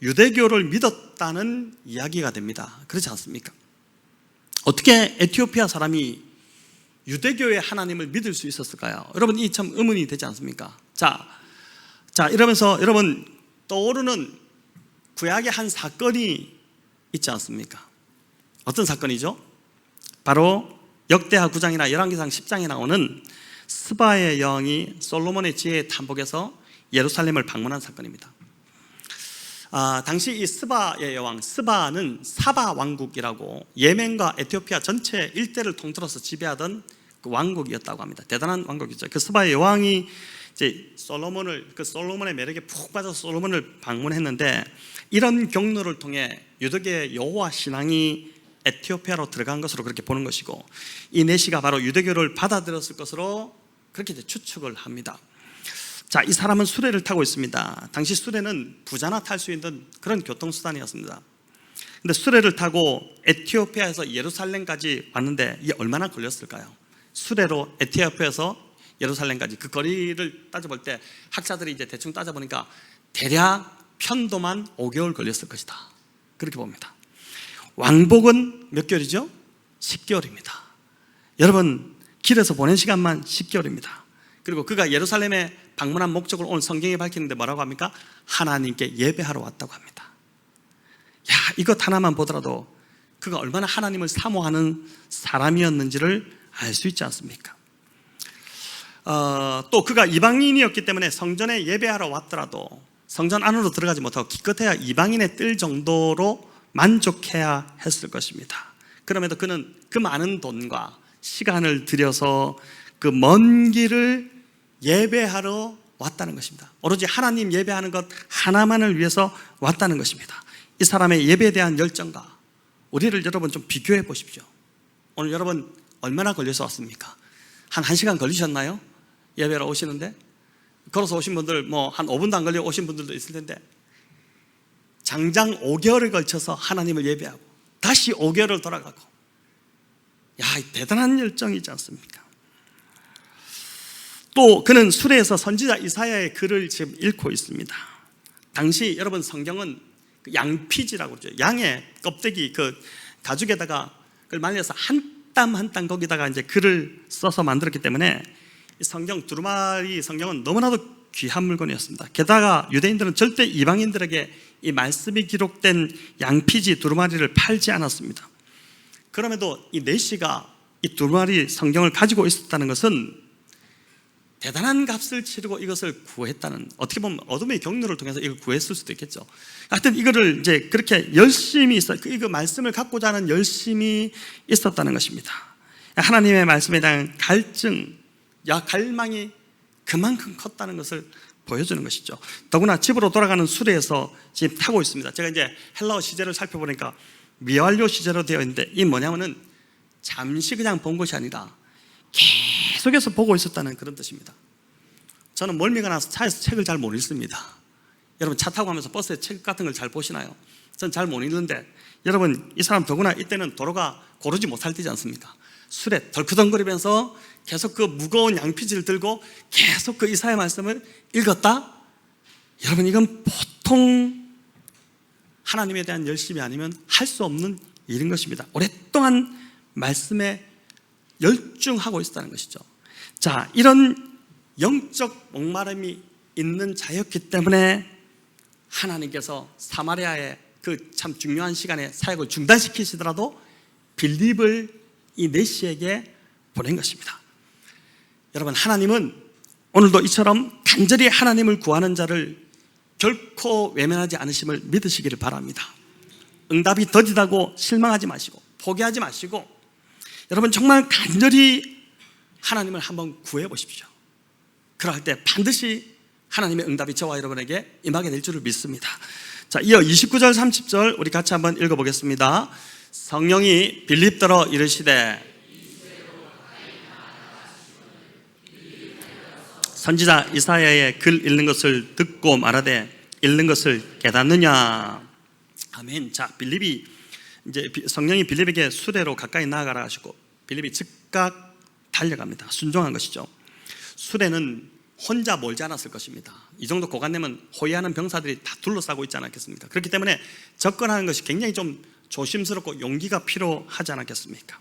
유대교를 믿었다는 이야기가 됩니다. 그렇지 않습니까? 어떻게 에티오피아 사람이 유대교의 하나님을 믿을 수 있었을까요? 여러분, 이 참 의문이 되지 않습니까? 자, 이러면서 여러분 떠오르는 구약의 한 사건이 있지 않습니까? 어떤 사건이죠? 바로 역대하 9장이나 열왕기상 10장에 나오는 스바의 여왕이 솔로몬의 지혜에 탐복해서 예루살렘을 방문한 사건입니다. 당시 이 스바의 여왕, 스바는 사바 왕국이라고 예멘과 에티오피아 전체 일대를 통틀어서 지배하던 그 왕국이었다고 합니다. 대단한 왕국이죠. 그 스바의 여왕이 이제 솔로몬의 매력에 푹 빠져서 솔로몬을 방문했는데, 이런 경로를 통해 유대교의 여호와 신앙이 에티오피아로 들어간 것으로 그렇게 보는 것이고, 이 내시가 바로 유대교를 받아들였을 것으로 그렇게 이제 추측을 합니다. 자, 이 사람은 수레를 타고 있습니다. 당시 수레는 부자나 탈 수 있는 그런 교통수단이었습니다. 근데 수레를 타고 에티오피아에서 예루살렘까지 왔는데 이게 얼마나 걸렸을까요? 수레로 에티오피아에서 예루살렘까지 그 거리를 따져볼 때 학자들이 이제 대충 따져보니까 대략 편도만 5개월 걸렸을 것이다 그렇게 봅니다. 왕복은 몇 개월이죠? 10개월입니다. 여러분, 길에서 보낸 시간만 10개월입니다. 그리고 그가 예루살렘에 방문한 목적을 오늘 성경에 밝히는데 뭐라고 합니까? 하나님께 예배하러 왔다고 합니다. 야, 이것 하나만 보더라도 그가 얼마나 하나님을 사모하는 사람이었는지를 알 수 있지 않습니까? 또 그가 이방인이었기 때문에 성전에 예배하러 왔더라도 성전 안으로 들어가지 못하고 기껏해야 이방인의 뜰 정도로 만족해야 했을 것입니다. 그럼에도 그는 그 많은 돈과 시간을 들여서 그 먼 길을 예배하러 왔다는 것입니다. 오로지 하나님 예배하는 것 하나만을 위해서 왔다는 것입니다. 이 사람의 예배에 대한 열정과 우리를 여러분 좀 비교해 보십시오. 오늘 여러분 얼마나 걸려서 왔습니까? 한 1시간 걸리셨나요? 예배로 오시는데 걸어서 오신 분들 뭐 한 5분도 안 걸려 오신 분들도 있을 텐데, 장장 5개월에 걸쳐서 하나님을 예배하고 다시 5개월을 돌아가고, 야, 대단한 열정이지 않습니까? 또 그는 수레에서 선지자 이사야의 글을 지금 읽고 있습니다. 당시 여러분 성경은 양피지라고 그러죠. 양의 껍데기 그 가죽에다가 그걸 말려서 한 땀 한 땀 거기다가 이제 글을 써서 만들었기 때문에 이 성경 두루마리 성경은 너무나도 귀한 물건이었습니다. 게다가 유대인들은 절대 이방인들에게 이 말씀이 기록된 양피지 두루마리를 팔지 않았습니다. 그럼에도 이 내시가 이 두루마리 성경을 가지고 있었다는 것은 대단한 값을 치르고 이것을 구했다는, 어떻게 보면 어둠의 경로를 통해서 이걸 구했을 수도 있겠죠. 하여튼 이거를 이제 그렇게 열심히 이거 말씀을 갖고자 하는 열심이 있었다는 것입니다. 하나님의 말씀에 대한 갈망이 그만큼 컸다는 것을 보여주는 것이죠. 더구나 집으로 돌아가는 수레에서 지금 타고 있습니다. 제가 이제 헬라어 시제를 살펴보니까 미완료 시제로 되어 있는데, 이 뭐냐면은 잠시 그냥 본 것이 아니라 계속해서 보고 있었다는 그런 뜻입니다. 저는 멀미가 나서 차에서 책을 잘 못 읽습니다. 여러분 차 타고 가면서 버스에 책 같은 걸 잘 보시나요? 전 잘 못 읽는데, 여러분 이 사람 더구나 이때는 도로가 고르지 못할 때지 않습니까? 술에 덜크덩거리면서 계속 그 무거운 양피지를 들고 계속 그 이사야 말씀을 읽었다? 여러분 이건 보통 하나님에 대한 열심이 아니면 할 수 없는 일인 것입니다. 오랫동안 말씀에 열중하고 있었다는 것이죠. 자, 이런 영적 목마름이 있는 자였기 때문에 하나님께서 사마리아의 그 참 중요한 시간에 사역을 중단시키시더라도 빌립을 이 내시에게 보낸 것입니다. 여러분, 하나님은 오늘도 이처럼 간절히 하나님을 구하는 자를 결코 외면하지 않으심을 믿으시기를 바랍니다. 응답이 더디다고 실망하지 마시고 포기하지 마시고, 여러분 정말 간절히 하나님을 한번 구해 보십시오. 그럴 때 반드시 하나님의 응답이 저와 여러분에게 임하게 될 줄을 믿습니다. 자, 이어 29절 30절 우리 같이 한번 읽어보겠습니다. 성령이 빌립더러 이르시되 선지자 이사야의 글 읽는 것을 듣고 말하되 읽는 것을 깨닫느냐. 아멘. 자, 성령이 빌립에게 수레로 가까이 나아가라 하시고 빌립이 즉각 달려갑니다. 순종한 것이죠. 수레는 혼자 몰지 않았을 것입니다. 이 정도 고간되면 호위하는 병사들이 다 둘러싸고 있지 않았겠습니까? 그렇기 때문에 접근하는 것이 굉장히 좀 조심스럽고 용기가 필요하지 않았겠습니까?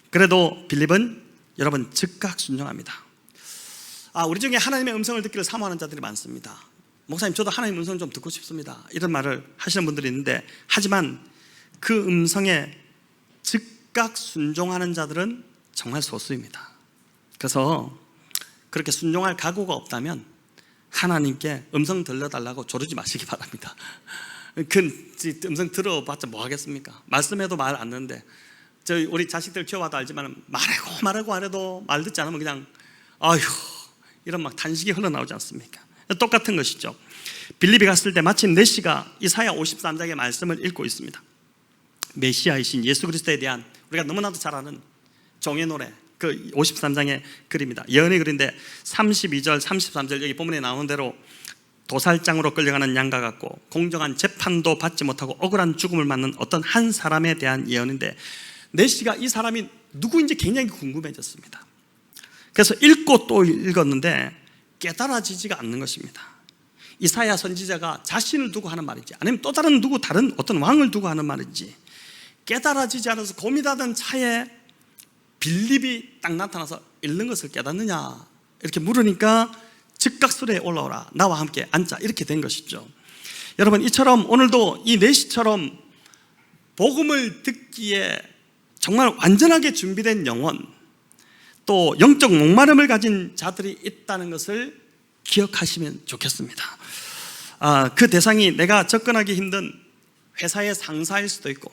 그래도 빌립은 여러분 즉각 순종합니다. 우리 중에 하나님의 음성을 듣기를 사모하는 자들이 많습니다. 목사님, 저도 하나님의 음성을 좀 듣고 싶습니다, 이런 말을 하시는 분들이 있는데, 하지만 그 음성에 즉각 순종하는 자들은 정말 소수입니다. 그래서 그렇게 순종할 각오가 없다면 하나님께 음성 들려달라고 조르지 마시기 바랍니다. 그 음성 들어봤자 뭐 하겠습니까? 말씀해도 말 안 듣는데, 저희 우리 자식들 키워봐도 알지만 말하고 안 해도 말 듣지 않으면 그냥 아휴 이런 막 단식이 흘러나오지 않습니까? 똑같은 것이죠. 빌립이 갔을 때 마침 내시가 이사야 53장의 말씀을 읽고 있습니다. 메시아이신 예수 그리스도에 대한 우리가 너무나도 잘 아는 종의 노래, 그 53장의 글입니다. 예언의 글인데 32절 33절 여기 본문에 나오는 대로 도살장으로 끌려가는 양과 같고 공정한 재판도 받지 못하고 억울한 죽음을 맞는 어떤 한 사람에 대한 예언인데, 내시가 이 사람이 누구인지 굉장히 궁금해졌습니다. 그래서 읽고 또 읽었는데 깨달아지지가 않는 것입니다. 이사야 선지자가 자신을 두고 하는 말인지 아니면 또 다른 어떤 왕을 두고 하는 말인지 깨달아지지 않아서 고민하던 차에 빌립이 딱 나타나서 읽는 것을 깨닫느냐 이렇게 물으니까 즉각 수레에 올라오라, 나와 함께 앉자, 이렇게 된 것이죠. 여러분, 이처럼 오늘도 이 내시처럼 복음을 듣기에 정말 완전하게 준비된 영혼, 또 영적 목마름을 가진 자들이 있다는 것을 기억하시면 좋겠습니다. 그 대상이 내가 접근하기 힘든 회사의 상사일 수도 있고,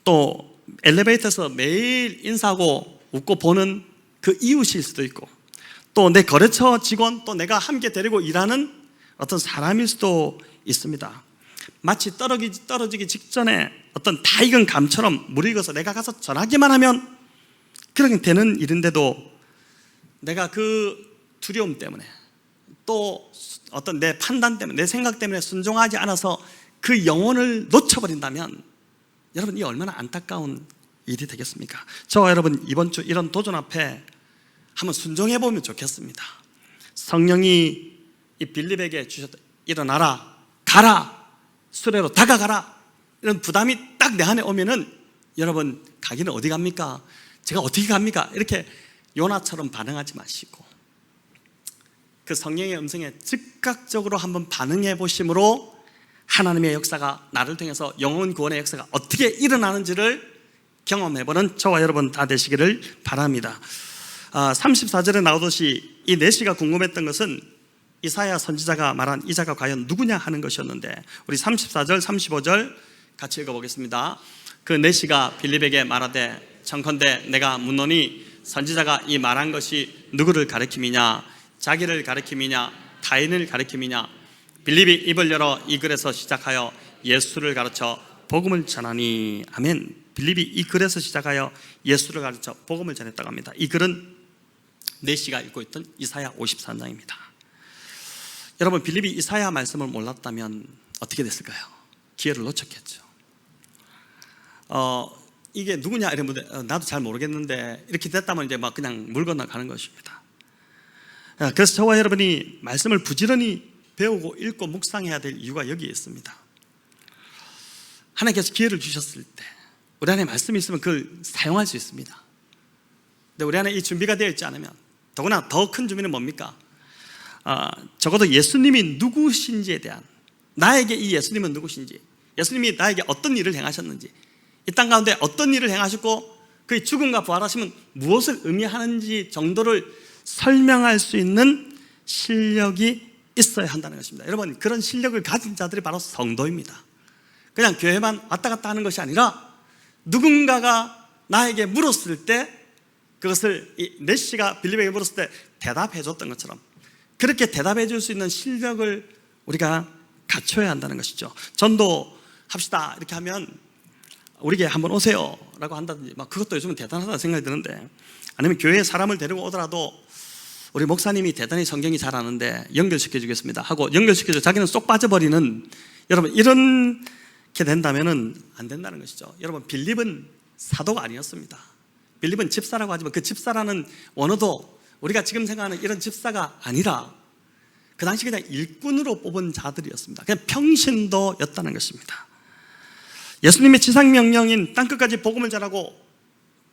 또 엘리베이터에서 매일 인사하고 웃고 보는 그 이웃일 수도 있고, 또 내 거래처 직원, 또 내가 함께 데리고 일하는 어떤 사람일 수도 있습니다. 마치 떨어지기 직전에 어떤 다 익은 감처럼 무르익어서 내가 가서 전하기만 하면 그렇게 되는 일인데도 내가 그 두려움 때문에, 또 어떤 내 판단 때문에, 내 생각 때문에 순종하지 않아서 그 영혼을 놓쳐버린다면 여러분, 이 얼마나 안타까운 일이 되겠습니까? 저와 여러분 이번 주 이런 도전 앞에 한번 순종해 보면 좋겠습니다. 성령이 이 빌립에게 주셨다. 일어나라, 가라, 수레로 다가가라. 이런 부담이 딱 내 안에 오면은 여러분 가기는 어디 갑니까? 제가 어떻게 갑니까? 이렇게 요나처럼 반응하지 마시고 그 성령의 음성에 즉각적으로 한번 반응해 보심으로 하나님의 역사가 나를 통해서 영혼 구원의 역사가 어떻게 일어나는지를 경험해보는 저와 여러분 다 되시기를 바랍니다. 34절에 나오듯이 이 내시가 궁금했던 것은 이사야 선지자가 말한 이 자가 과연 누구냐 하는 것이었는데 우리 34절 35절 같이 읽어보겠습니다. 그 내시가 빌립에게 말하되 청컨대 내가 묻노니 선지자가 이 말한 것이 누구를 가리킴이냐 자기를 가리킴이냐 타인을 가리킴이냐 빌립이 입을 열어 이 글에서 시작하여 예수를 가르쳐 복음을 전하니 아멘. 빌립이 이 글에서 시작하여 예수를 가르쳐 복음을 전했다고 합니다. 이 글은 내시가 읽고 있던 이사야 53장입니다. 여러분 빌립이 이사야 말씀을 몰랐다면 어떻게 됐을까요? 기회를 놓쳤겠죠. 이게 누구냐 이러면 나도 잘 모르겠는데 이렇게 됐다면 이제 막 그냥 물 건너가는 것입니다. 그래서 저와 여러분이 말씀을 부지런히 배우고 읽고 묵상해야 될 이유가 여기에 있습니다. 하나님께서 기회를 주셨을 때 우리 안에 말씀이 있으면 그걸 사용할 수 있습니다. 근데 우리 안에 이 준비가 되어 있지 않으면 더구나 더 큰 준비는 뭡니까? 적어도 예수님이 누구신지에 대한 나에게 이 예수님은 누구신지 예수님이 나에게 어떤 일을 행하셨는지 이 땅 가운데 어떤 일을 행하셨고 그의 죽음과 부활하심은 무엇을 의미하는지 정도를 설명할 수 있는 실력이 있어야 한다는 것입니다. 여러분 그런 실력을 가진 자들이 바로 성도입니다. 그냥 교회만 왔다 갔다 하는 것이 아니라 누군가가 나에게 물었을 때 그것을 내시가 빌립에게 물었을 때 대답해 줬던 것처럼 그렇게 대답해 줄 수 있는 실력을 우리가 갖춰야 한다는 것이죠. 전도 합시다 이렇게 하면 우리에게 한번 오세요 라고 한다든지 막 그것도 요즘은 대단하다는 생각이 드는데 아니면 교회에 사람을 데리고 오더라도 우리 목사님이 대단히 성경이 잘 아는데 연결시켜 주겠습니다 하고 연결시켜줘 자기는 쏙 빠져버리는 여러분 이렇게 된다면 안 된다는 것이죠. 여러분 빌립은 사도가 아니었습니다. 빌립은 집사라고 하지만 그 집사라는 원어도 우리가 지금 생각하는 이런 집사가 아니라 그 당시 그냥 일꾼으로 뽑은 자들이었습니다. 그냥 평신도였다는 것입니다. 예수님의 지상명령인 땅끝까지 복음을 전하고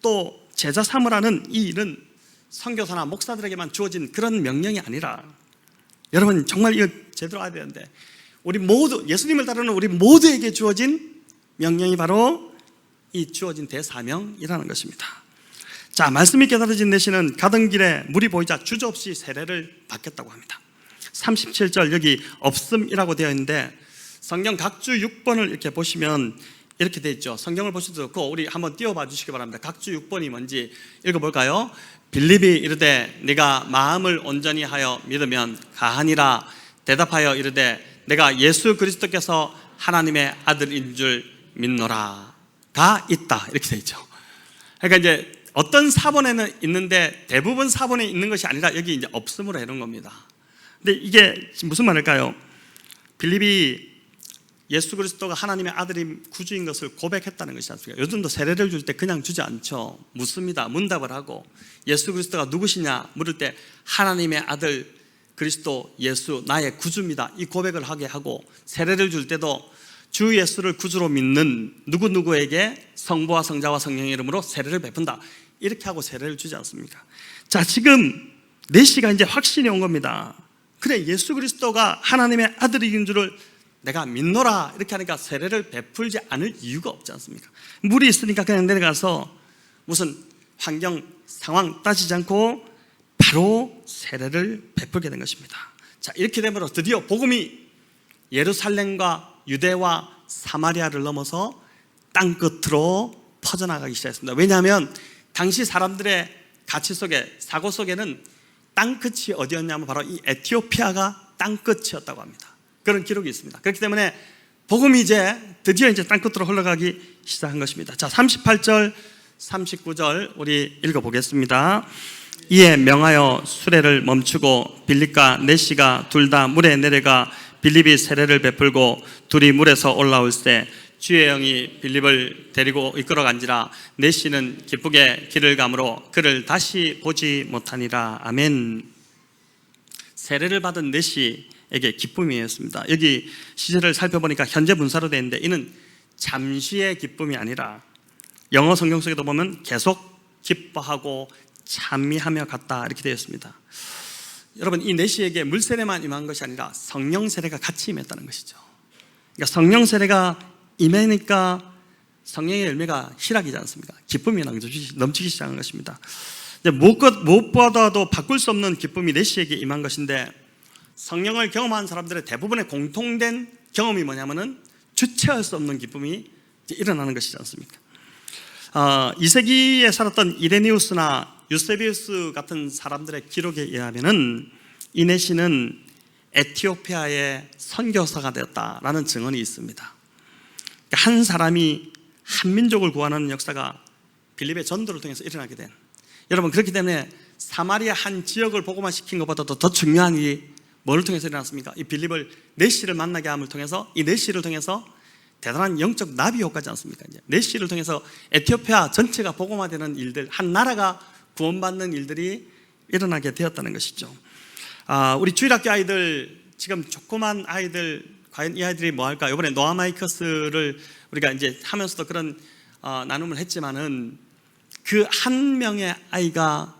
또 제자 삼으라는 이 일은 선교사나 목사들에게만 주어진 그런 명령이 아니라 여러분 정말 이거 제대로 알아야 되는데 우리 모두 예수님을 따르는 우리 모두에게 주어진 명령이 바로 이 주어진 대사명이라는 것입니다. 자, 말씀이 깨달아진 내시는 가던 길에 물이 보이자 주저없이 세례를 받겠다고 합니다. 37절 여기 없음이라고 되어 있는데 성경 각주 6번을 이렇게 보시면 이렇게 되어 있죠. 성경을 보셔도 좋고 우리 한번 띄워봐 주시기 바랍니다. 각주 6번이 뭔지 읽어볼까요? 빌립이 이르되 네가 마음을 온전히 하여 믿으면 가하니라. 대답하여 이르되 내가 예수 그리스도께서 하나님의 아들인 줄 믿노라. 가 있다 이렇게 되어 있죠. 그러니까 이제 어떤 사본에는 있는데 대부분 사본에 있는 것이 아니라 여기 이제 없음으로 해놓은 겁니다. 근데 이게 무슨 말일까요? 빌립이 예수 그리스도가 하나님의 아들인 구주인 것을 고백했다는 것이지 않습니까? 요즘도 세례를 줄 때 그냥 주지 않죠. 묻습니다. 문답을 하고 예수 그리스도가 누구시냐 물을 때 하나님의 아들 그리스도 예수 나의 구주입니다. 이 고백을 하게 하고 세례를 줄 때도 주 예수를 구주로 믿는 누구누구에게 성부와 성자와 성령의 이름으로 세례를 베푼다. 이렇게 하고 세례를 주지 않습니까? 자, 지금 내시가 이제 확신이 온 겁니다. 그래, 예수 그리스도가 하나님의 아들인 줄을 내가 믿노라 이렇게 하니까 세례를 베풀지 않을 이유가 없지 않습니까? 물이 있으니까 그냥 내려가서 무슨 환경 상황 따지지 않고 바로 세례를 베풀게 된 것입니다. 자, 이렇게 되므로 드디어 복음이 예루살렘과 유대와 사마리아를 넘어서 땅끝으로 퍼져나가기 시작했습니다. 왜냐하면 당시 사람들의 가치 속에 사고 속에는 땅끝이 어디였냐면 바로 이 에티오피아가 땅끝이었다고 합니다. 그런 기록이 있습니다. 그렇기 때문에 복음이 이제 드디어 이제 땅끝으로 흘러가기 시작한 것입니다. 자, 38절 39절 우리 읽어보겠습니다. 이에 명하여 수레를 멈추고 빌립과 내시가 둘 다 물에 내려가 빌립이 세례를 베풀고 둘이 물에서 올라올 때 주의 영이 빌립을 데리고 이끌어간지라. 내시는 기쁘게 길을 가므로 그를 다시 보지 못하니라. 아멘. 세례를 받은 내시에게 기쁨이었습니다. 여기 시제를 살펴보니까 현재 분사로 되어 있는데 이는 잠시의 기쁨이 아니라 영어 성경 속에도 보면 계속 기뻐하고 찬미하며 갔다 이렇게 되어 있습니다. 여러분, 이 내시에게 물 세례만 임한 것이 아니라 성령 세례가 같이 임했다는 것이죠. 그러니까 성령 세례가 임하니까 성령의 열매가 희락이지 않습니까? 기쁨이 넘치기 시작한 것입니다. 무엇보다도 바꿀 수 없는 기쁨이 내시에게 임한 것인데, 성령을 경험한 사람들의 대부분의 공통된 경험이 뭐냐면은 주체할 수 없는 기쁨이 일어나는 것이지 않습니까? 2세기에 살았던 이레니우스나 유세비우스 같은 사람들의 기록에 의하면은 이 내시는 에티오피아의 선교사가 되었다라는 증언이 있습니다. 한 사람이 한 민족을 구하는 역사가 빌립의 전도를 통해서 일어나게 된, 여러분, 그렇기 때문에 사마리아 한 지역을 복음화 시킨 것보다도 더 중요한 일이 뭐를 통해서 일어났습니까? 이 빌립을 내시를 만나게 함을 통해서, 이 내시를 통해서 대단한 영적 나비 효과지 않습니까? 이제 내시를 통해서 에티오피아 전체가 복음화되는 일들, 한 나라가 구원받는 일들이 일어나게 되었다는 것이죠. 우리 주일학교 아이들, 지금 조그만 아이들, 과연 이 아이들이 뭐 할까? 이번에 노아마이커스를 우리가 이제 하면서도 그런 나눔을 했지만은, 그 한 명의 아이가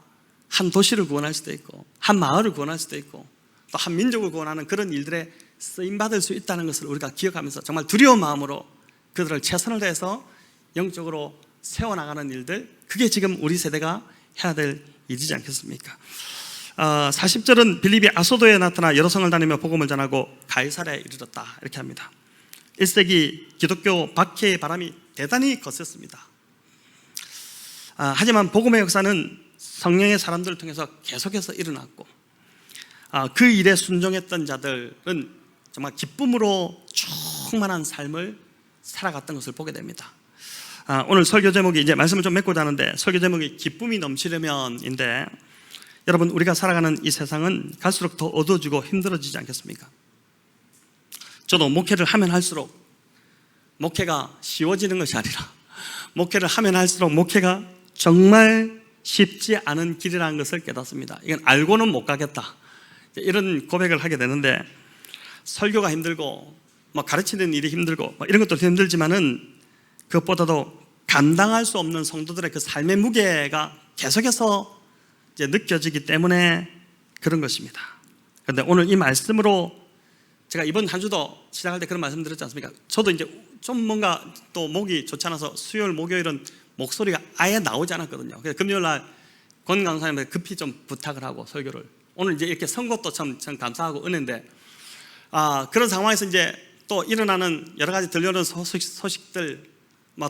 한 도시를 구원할 수도 있고, 한 마을을 구원할 수도 있고, 또 한 민족을 구원하는 그런 일들에 쓰임받을 수 있다는 것을 우리가 기억하면서 정말 두려운 마음으로 그들을 최선을 다해서 영적으로 세워나가는 일들, 그게 지금 우리 세대가 해야 될 일이지 않겠습니까? 40절은 빌립이 아소도에 나타나 여러 성을 다니며 복음을 전하고 가이사랴에 이르렀다 이렇게 합니다. 1세기 기독교 박해의 바람이 대단히 거셌습니다. 하지만 복음의 역사는 성령의 사람들을 통해서 계속해서 일어났고, 그 일에 순종했던 자들은 정말 기쁨으로 충만한 삶을 살아갔던 것을 보게 됩니다. 오늘 설교 제목이, 이제 말씀을 좀 맺고자 하는데, 설교 제목이 기쁨이 넘치려면인데, 여러분, 우리가 살아가는 이 세상은 갈수록 더 어두워지고 힘들어지지 않겠습니까? 저도 목회를 하면 할수록 목회가 쉬워지는 것이 아니라, 목회를 하면 할수록 목회가 정말 쉽지 않은 길이라는 것을 깨닫습니다. 이건 알고는 못 가겠다, 이런 고백을 하게 되는데, 설교가 힘들고 가르치는 일이 힘들고 이런 것도 힘들지만은, 그것보다도 감당할 수 없는 성도들의 그 삶의 무게가 계속해서 이제 느껴지기 때문에 그런 것입니다. 그런데 오늘 이 말씀으로, 제가 이번 한 주도 시작할 때 그런 말씀 드렸지 않습니까? 저도 이제 좀 뭔가 또 목이 좋지 않아서 수요일, 목요일은 목소리가 아예 나오지 않았거든요. 그래서 금요일 날 권 강사님한테 급히 좀 부탁을 하고 설교를, 오늘 이제 이렇게 선것도 참 감사하고 은혜인데, 그런 상황에서 이제 또 일어나는 여러 가지 들려오는 소식들,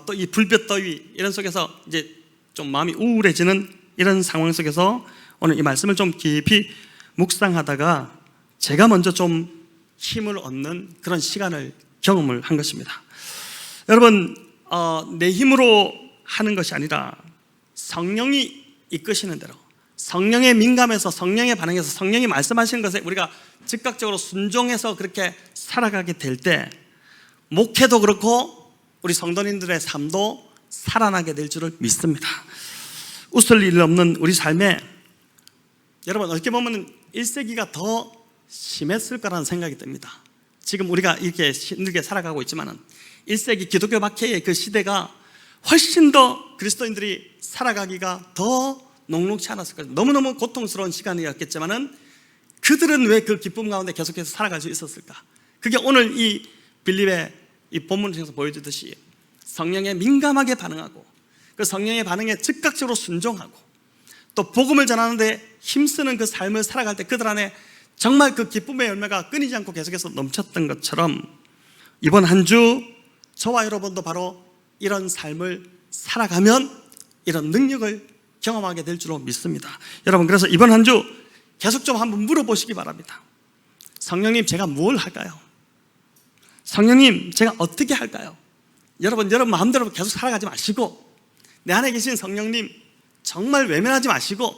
또 이 불볕 더위 이런 속에서 이제 좀 마음이 우울해지는 이런 상황 속에서 오늘 이 말씀을 좀 깊이 묵상하다가 제가 먼저 좀 힘을 얻는 그런 시간을 경험을 한 것입니다. 여러분, 내 힘으로 하는 것이 아니라 성령이 이끄시는 대로, 성령에 민감해서, 성령에 반응해서, 성령이 말씀하시는 것에 우리가 즉각적으로 순종해서 그렇게 살아가게 될 때, 목회도 그렇고 우리 성도님들의 삶도 살아나게 될 줄을 믿습니다. 웃을 일 없는 우리 삶에, 여러분, 어떻게 보면 1세기가 더 심했을 거라는 생각이 듭니다. 지금 우리가 이렇게 힘들게 살아가고 있지만은 1세기 기독교 박해의 그 시대가 훨씬 더 그리스도인들이 살아가기가 더 녹록치 않았을 거예요. 너무너무 고통스러운 시간이었겠지만은 그들은 왜 그 기쁨 가운데 계속해서 살아갈 수 있었을까? 그게 오늘 이 빌립의 이 본문을 통해서 보여주듯이 성령에 민감하게 반응하고, 그 성령의 반응에 즉각적으로 순종하고, 또 복음을 전하는데 힘쓰는 그 삶을 살아갈 때 그들 안에 정말 그 기쁨의 열매가 끊이지 않고 계속해서 넘쳤던 것처럼, 이번 한 주 저와 여러분도 바로 이런 삶을 살아가면 이런 능력을 경험하게 될 줄로 믿습니다. 여러분, 그래서 이번 한 주 계속 좀 한번 물어보시기 바랍니다. 성령님, 제가 뭘 할까요? 성령님, 제가 어떻게 할까요? 여러분 마음대로 계속 살아가지 마시고, 내 안에 계신 성령님 정말 외면하지 마시고,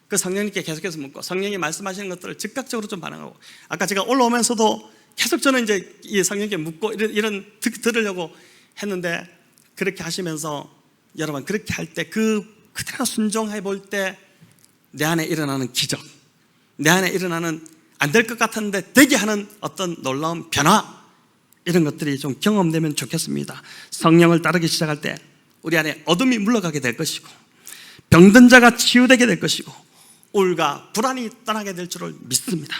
그 성령님께 계속해서 묻고, 성령이 말씀하시는 것들을 즉각적으로 좀 반응하고, 아까 제가 올라오면서도 계속 저는 이제 이 성령께 묻고 이런 들으려고 했는데, 그렇게 하시면서 여러분, 그렇게 할 때 그대로 순종해 볼 때 내 안에 일어나는 기적, 내 안에 일어나는 안 될 것 같았는데 되게 하는 어떤 놀라운 변화, 이런 것들이 좀 경험되면 좋겠습니다. 성령을 따르기 시작할 때 우리 안에 어둠이 물러가게 될 것이고, 병든 자가 치유되게 될 것이고, 우울과 불안이 떠나게 될 줄을 믿습니다.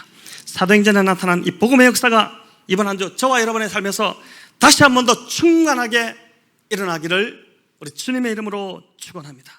사도행전에 나타난 이 복음의 역사가 이번 한 주 저와 여러분의 삶에서 다시 한 번 더 충만하게 일어나기를 우리 주님의 이름으로 축원합니다.